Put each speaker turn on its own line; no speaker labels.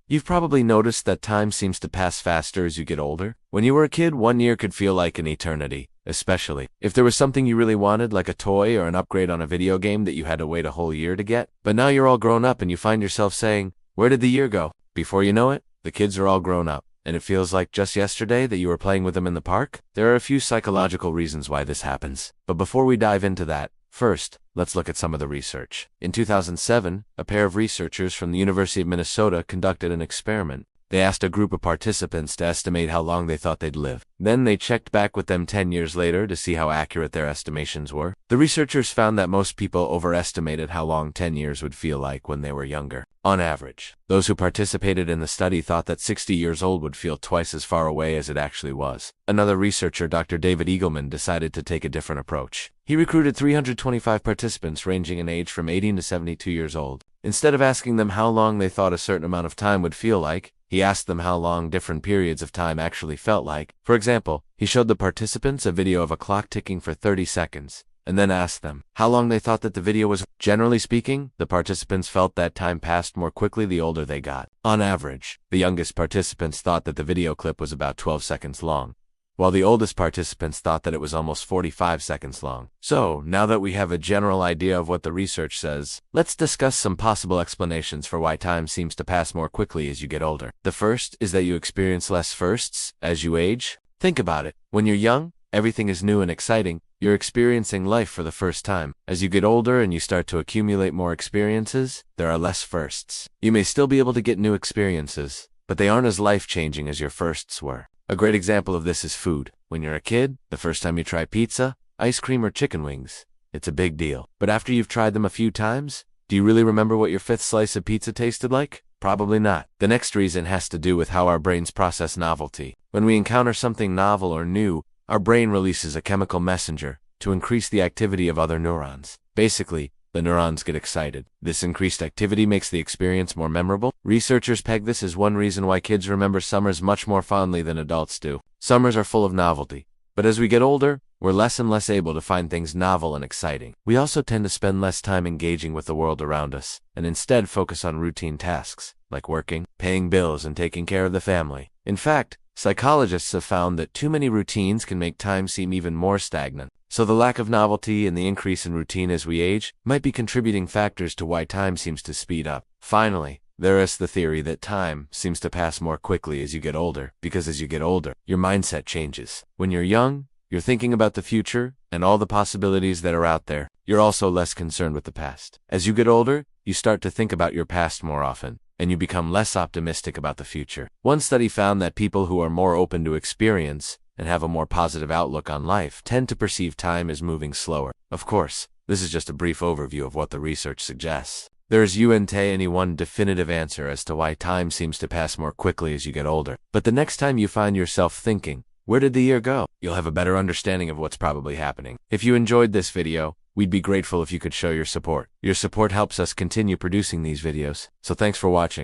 You've probably noticed that time seems to pass faster as you get older. When you were a kid, 1 year could feel like an eternity, especially if there was something you really wanted, like a toy or an upgrade on a video game that you had to wait a whole year to get. But now you're all grown up and you find yourself saying, "Where did the year go?" Before you know it, the kids are all grown up, and it feels like just yesterday that you were playing with them in the park. There are a few psychological reasons why this happens. But before we dive into that, first, let's look at some of the research. In 2007, a pair of researchers from the University of Minnesota conducted an experiment. They asked a group of participants to estimate how long they thought they'd live. Then they checked back with them 10 years later to see how accurate their estimations were. The researchers found that most people overestimated how long 10 years would feel like when they were younger. On average, those who participated in the study thought that 60 years old would feel twice as far away as it actually was. Another researcher, Dr. David Eagleman, decided to take a different approach. He recruited 325 participants ranging in age from 18 to 72 years old. Instead of asking them how long they thought a certain amount of time would feel like, he asked them how long different periods of time actually felt like. For example, he showed the participants a video of a clock ticking for 30 seconds, and then asked them how long they thought that the video was. Generally speaking, the participants felt that time passed more quickly the older they got. On average, the youngest participants thought that the video clip was about 12 seconds long, while the oldest participants thought that it was almost 45 seconds long. So, now that we have a general idea of what the research says, let's discuss some possible explanations for why time seems to pass more quickly as you get older. The first is that you experience less firsts as you age. Think about it. When you're young, everything is new and exciting. You're experiencing life for the first time. As you get older and you start to accumulate more experiences, there are less firsts. You may still be able to get new experiences, but they aren't as life-changing as your firsts were. A great example of this is food. When you're a kid, the first time you try pizza, ice cream, or chicken wings, it's a big deal. But after you've tried them a few times, do you really remember what your fifth slice of pizza tasted like? Probably not. The next reason has to do with how our brains process novelty. When we encounter something novel or new, our brain releases a chemical messenger to increase the activity of other neurons. Basically, the neurons get excited. This increased activity makes the experience more memorable. Researchers peg this as one reason why kids remember summers much more fondly than adults do. Summers are full of novelty, but as we get older, we're less and less able to find things novel and exciting. We also tend to spend less time engaging with the world around us, and instead focus on routine tasks, like working, paying bills, and taking care of the family. In fact, psychologists have found that too many routines can make time seem even more stagnant. So the lack of novelty and the increase in routine as we age might be contributing factors to why time seems to speed up. Finally, there is the theory that time seems to pass more quickly as you get older, because as you get older, your mindset changes. When you're young, you're thinking about the future and all the possibilities that are out there. You're also less concerned with the past. As you get older, you start to think about your past more often, and you become less optimistic about the future. One study found that people who are more open to experience and have a more positive outlook on life tend to perceive time as moving slower. Of course, this is just a brief overview of what the research suggests. There isn't any one definitive answer as to why time seems to pass more quickly as you get older. But the next time you find yourself thinking, "Where did the year go?" you'll have a better understanding of what's probably happening. If you enjoyed this video, we'd be grateful if you could show your support. Your support helps us continue producing these videos, so thanks for watching.